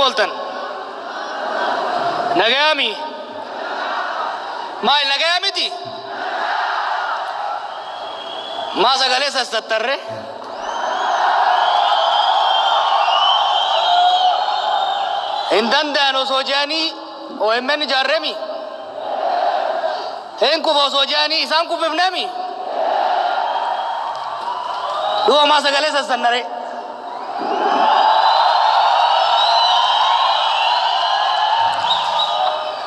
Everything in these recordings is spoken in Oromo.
Bolton. Nagayami. Maal nagayami ti. Masa galesa satarre. Indandano sojani o emmen jarremi. Henku bo sojani isan ku bibnami. Dua masa galesa sanare.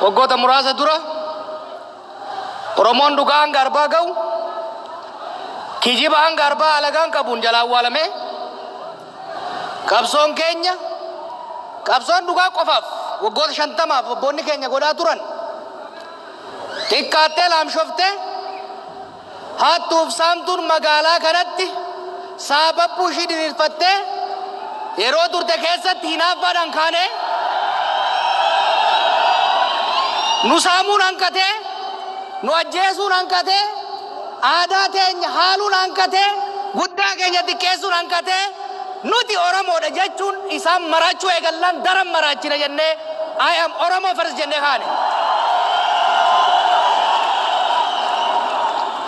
Waggoota muraasa dura Oromoon dhugaan garbaa ga'u kijibaan garbaa alagaan qabuun jalaa awwaalame qabsoon keenya qabsoon dhugaa qofaaf waggoota 50 abboonni keenya godhaa turan xiqqaattee laamshoftee hattuuf saamtuun magaalaa kanatti sababbuu ishii diriirfattee yeroo turte keessatti hinaaffaadhaan kaanee nu saamuun hanqatee nu ajjeesuun hanqatee aadaa teenya haaluun hanqatee guddaa keenya xiqqeessuun hanqatee nuti Oromoodha jechuun isaan marachuu eegallaan daran maraachina jennee I am Oromo first jennee kaane.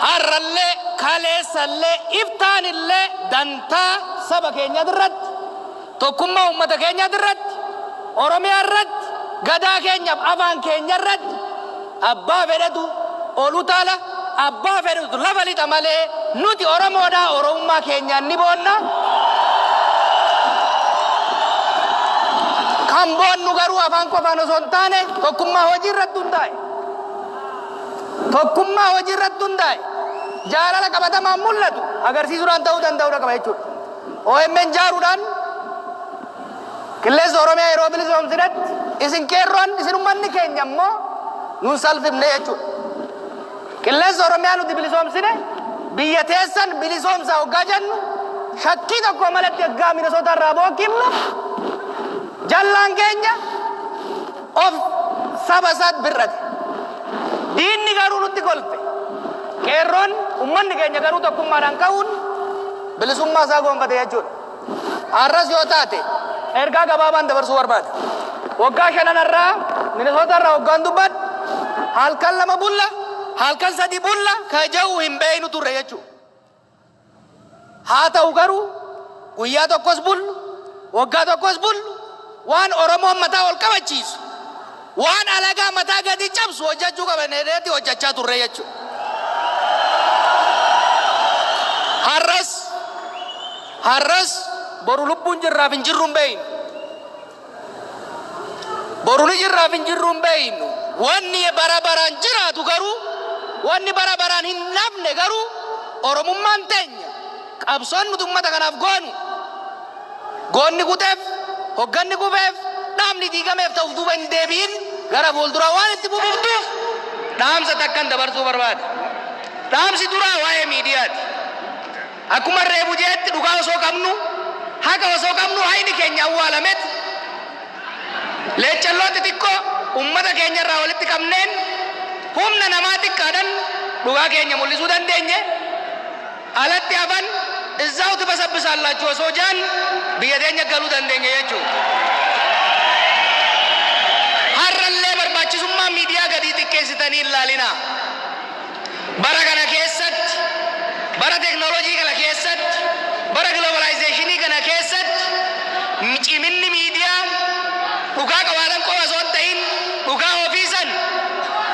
Har'allee kaleessallee iftaanillee dantaa saba keenya irratti tokkummaa uummata keenya irratti Oromiyaa irratti gadaa keenyaaf afaan keenya irratti abbaa fedhatu olu taala abbaa fedhatu lafa lixa malee nuti Oromoodha Oromummaa keenyaan ni boonna. Kan boonnu garuu afaan qofaan osoo hin taane tokkummaa hojii irratti hundaa'e. Tokkummaa hojii irratti hundaa'e. Jaalala qabatamaan mul'atu agarsiisuudhaan ta'uu danda'udha qaba jechuudha. OMN jaaruudhaan qilleensa Oromiyaa yeroo bilisoomsinetti isin qeerroon isin ummanni keenya immoo nun salphifne jechuudha. Qilleensa Oromiyaa nuti bilisoomsine biyya teessan bilisoomsaa hoggaa jennu shakkii tokko malatti hoggaa Minnesota irraa bookifnu jallaan keenya of saba isaat birrate. Diinni garuu nutti kolfe. Qeerroon ummanni keenya garuu tokkummaadhaan ka'uun bilisummaa isaa gonfate jechuudha. Har'as yoo taate ergaa gabaabaan dabarsuu barbaada. Waggaa 5 irraa Minnesota irraa waggaan dubbadhu halkan 2 bulla halkan 3 bulla kaja'uu hin beeynu turre jechuudha. Haa ta'u garuu guyyaa tokkos bullu waggaa tokkos bullu waan Oromoon mataa ol qabachiisu waan alagaa mataa gadi cabsu hojjechuu qabaneeti hojjechaa turre jechuudha. Har'as boru lubbuun jirraaf hin jirru hin beeynu. Boru ni jirraaf hin jirru hin beeynu. Wanni bara baraan jiraatu garuu wanni bara baraan hin nafne garuu Oromummaan teenya qabsoon nuti uummata kanaaf goonni kuteef hogganni kubeef dhaabni diigameef ta'uuf duuba hin deebiin gara fuulduraa waan itti buuftuuf dhaamsa takkan dabarsuu barbaada. Dhaamsi duraa waa'ee miidiyaati. Akkuma reebu jeetti dhugaa osoo qabnu haqa osoo qabnu hayni keenya awwaalametti leechallooti xiqqoo uummata keenya irraa walitti qabneen humna namaa xiqqaadhaan dhugaa keenya mul'isuu dandeenye alatti hafan izzaa'uti basabbisaallachuu osoo jaan biyya teenya galuu dandeenye jechuudha. Har'allee barbaachisummaa miidiyaa gadii xiqqeessitanii ilaalinaa. Bara kana keessatti bara teknoolojii kana keessatti bara globalizationii kana keessatti ciminni miidiyaa dhugaa qabaatan qofa osoo hin ta'in dhugaa ofiisan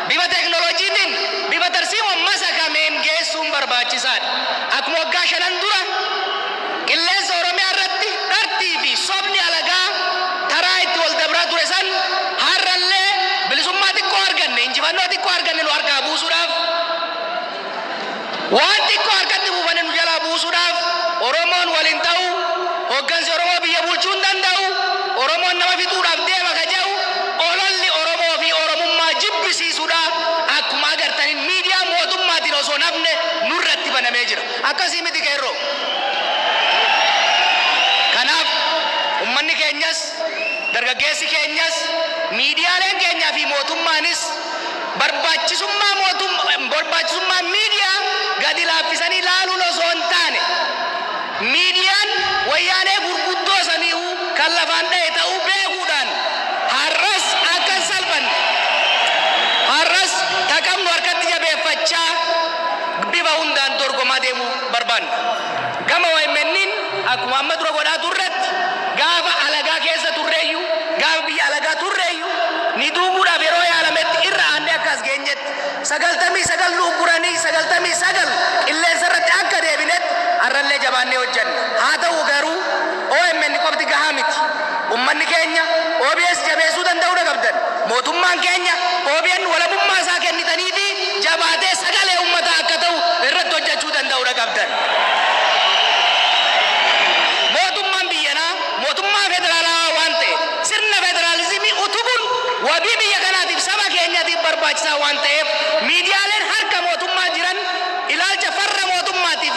bifa teknoolojiitiin bifa tarsiima masakameen geessuun barbaachisaadha. Akkuma waggaa 5 dura qilleensa Oromiyaa irratti dhartii fi sobni alagaa karaa itti wal dabraa ture san har'allee bilisummaa xiqqoo arganne injifannoo xiqqoo arganne nu harkaa buusuudhaaf waan xiqqoo harkatti buufane nu jalaa buusuudhaaf Oromoon waliin ta'u hoggansi Oromoo biyya bulchuu hin danda'u Oromoon nama fixuudhaaf deema ka jedhu ololli Oromoo fi Oromummaa jibbisiisuudha. Akkuma agartaniin miidiyaa mootummaatiin osoo nafne nurratti banamee jira. Akkasii miti qeerroo. Kanaaf ummanni keenyas dargaggeessi keenyas miidiyaaleen keenyaa fi mootummaanis barbaachisummaa miidiyaa gadi laaffisanii ilaaluun osoo hin taane miidiyaan wayyaanee gurguddoo sanii'uu kan lafaan dha'e ta'uu beekuudhaan ak Muhammad rogoda turret gaafa alaga keessa turreeyyu gaafa biyya alaga turreeyyu ni duubuudha yeroo yaalametti irra aanne akkas geenyetti sagaltamii sagal luuguranii sagaltamii sagal qilleensa irratti akka deebinetti arrallee jabaannee hojjanna haa ta'u garuu OMN qofti gahaa miti ummanni keenya OBS jabeessuu danda'uu qabdan mootummaan keenya OBN walabummaa isaa kennitanii fi jabaatee sagalee ummataa akka ta'u irratti hojjechuu danda'uu qabdan. Mootummaan biyyanaa mootummaa federaalaa waan ta'e sirna federaalizimii utubuun wabii biyya kanaatiif saba keenyaatiif barbaachisaa waan ta'eef miidiyaaleen harka mootummaa jiran ilaalcha farra mootummaatiif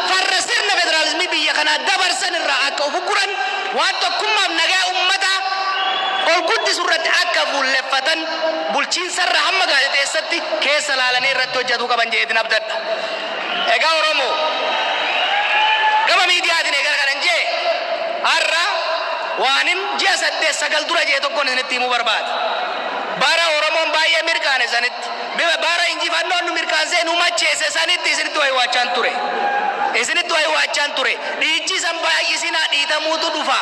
farra sirna federaalizimii biyya kanaa dabarsan irraa akka ufuguran waan tokkummaaf nagaa ummataa ol guddisu irratti akka fuulleffatan bulchiinsarra hamma gaazexeessatti keessa laalanii irratti hojjetuu qaban jedheetiin abdadha. Egaa Oromoo gama miidiyaatiin eegala kanan jee har'a waanin ji'a 8-9 dura jee tokkoon isinitti himuu barbaada. Bara Oromoon baay'ee mirkaane sanitti bara injifannoon nu mirkaansee nu macheesse sanitti isinitti wayi waachaan ture. Isinitti wayi waachaan ture. Dhiichisan baay'isinaa dhiitamuutu dhufa.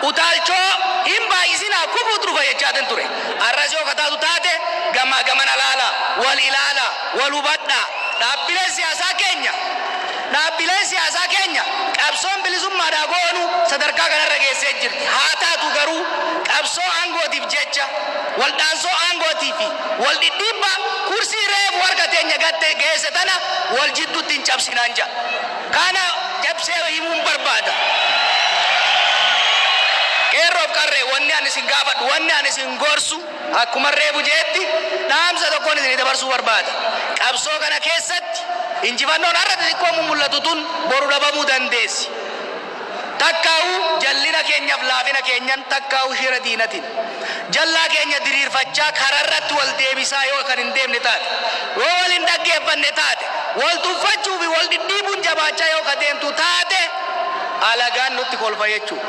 Utaalchoo hin baay'isinaa kufuutu dhufa jechaatin ture. Arras yoo kataatu taate gamana laala wal ilaala wal hubadha. Dhaabbileen siyaasaa keenya qabsoon bilisummaadhaa goonu sadarkaa kanarra geessee jirti. Haa taatu garuu qabsoo aangootiif jecha waldhaansoo aangootiif wal dhidhiibbaa kursii reefu harka teenya gatte geesse tana wal jidduutti hin cabsinaan jedha. Kana jabsee himuun barbaada. Qeerroof qarree wanni ani isin gaafadhu wanni ani isin gorsu akkuma reefu jeetti dhaamsa tokkoon isin dabarsuu barbaada. Qabsoo kana keessatti injifannoon har'a xixiqqoo mul'atu tun boru dhabamuu dandeessi. Takkaa'uu jallina keenyaaf laafina keenyan takkaa'uu shira diinatiin. Jallaa keenya diriirfachaa kararratti wal deebisaa yoo kan hin deemne taate yoo wal hin dhaggeeffanne taate wal tuffachuu fi wal dhidhiibuun jabaachaa yoo ka deemtu taate alagaan nutti kolfa jechuudha.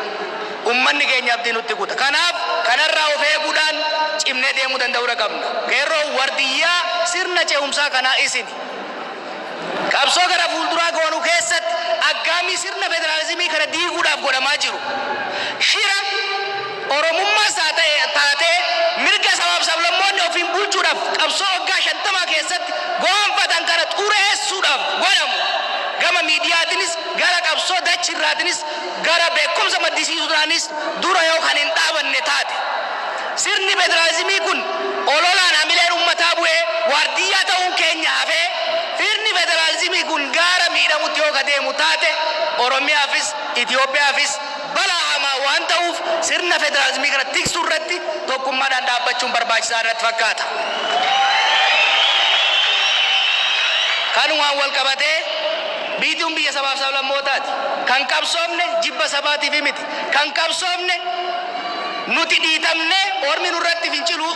Ummanni keenya abdii nutti kuta. Kanaaf kanarraa of eeguudhaan cimnee deemuu danda'uu qabna. Qeerroo wardiyyaa sirna ce'umsaa kanaa isini. Qabsoo gara fuulduraa goonuu keessatti aggaamii sirna federaalizimii kana diiguudhaaf godhamaa jiru. Shira Oromummaas taatee mirga sabaaf sablammoonni ofiin bulchuudhaaf qabsoo waggaa 50 keessatti goonfatan kana xureessuudhaaf godhamu. Gama miidiyaatiinis gara qabsoo dachirraatiinis gara beekumsa maddisiisuudhaanis dura yoo kan hin dhaabanne taate sirni federaalizimii kun ololaan hamileen ummataa bu'ee waardiyyaa ta'uun keenya hafee sirni federaalizimii kun gaara miidhamutti yoo ka deemu taate Oromiyaafis Itoophiyaafis balaa hamaa waan ta'uuf sirna federaalizimii kana tiksuu irratti tokkummaadhaan dhaabbachuun barbaachisaa irratti fakkaata. Kanumaan wal qabatee biituun biyya sabaaf sablammootaati. Kan qabsoomne jibba sabaatiif miti. Kan qabsoomne nuti dhiitamne ormi nurratti fincilu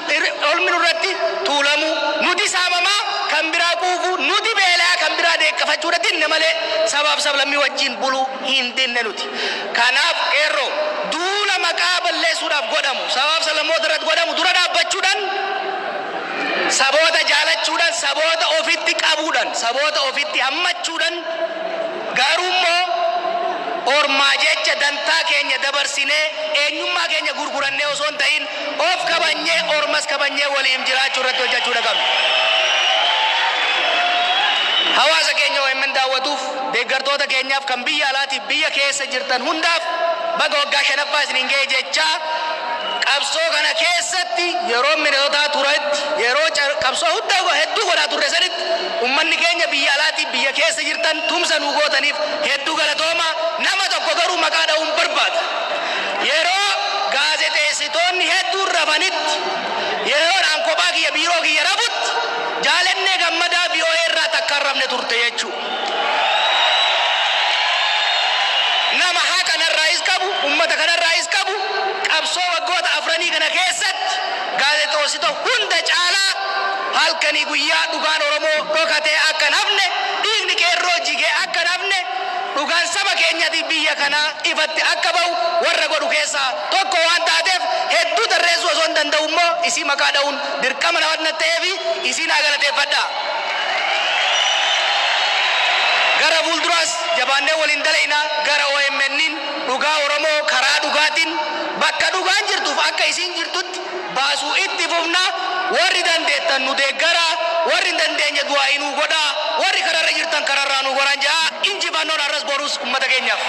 ormi nurratti tuulamu nuti saamamaa kan biraa quufu nuti beelaa kan biraa deeqqafachuudha dinne malee sabaaf sablammii wajjin buluu hin dinne nuti. Kanaaf qeerroo duula maqaa balleessuudhaaf godhamu sabaaf sablammoota irratti godhamu dura dhaabbachuudhaan saboota jaalachuudhaan saboota ofitti qabuudhaan saboota ofitti hammachuudhaan garummoo ormaa jecha dantaa keenya dabarsinee eenyummaa keenya gurgurannee osoo hin ta'in of kabanyee ormas kabanyee waliin jiraachuu irratti hojjechuudha qabna. Hawaasa keenya OMN daawwatuuf deeggartoota keenyaaf kan biyya alaatiif biyya keessa jirtan hundaaf baga waggaa 5ffaa isiniin ga'e jechaa qabsoo kana keessatti yeroo minootaa turetti yeroo qabsoo hundaa hedduu godhaa turre sanitti ummanni keenya biyya alaatiif biyya keessa jirtan tumsa nuu gootaniif hedduu galatooma. Nama tokko garuu maqaa dha'uun barbaada. Yeroo gaazexeessitoonni hedduun rafanitti yeroodhaan kophaa kiyya biiroo kiyya rafutti jaalannee gammadaa biyoo irraa takka hin rafne turte jechuudha. Nama haa kanarraayis qabu ummata kanarraayis qabu qabsoo waggoota 4 kana keessatti gaazexeessitoota hunda caalaa halkanii guyyaa dhugaan Oromoo dhokatee akka hin hafne dhiigni qeerroo jigee akka hin hafne dhugaan saba keenyaatiif biyya kanaa ifatti akka ba'u warra godhu keessaa tokko waan taateef hedduu tarreessuu osoo hin danda'u immoo isii maqaa dha'uun dirqama nama ta'eefi isii naa galateeffadha. Gara fuulduraas jabaannee waliin dalayna gara OMN'n dhugaa Oromoo karaa dhugaatiin bakka dhugaan jirtuuf akka isiin jirtutti baasuu itti fufna. Warri dandeettan nu deeggara, warri dandeenye du'aa inuu godhaa, warri kararra jirtan kararraa nu goran jaa injifannoon arras borus uummata keenyaaf.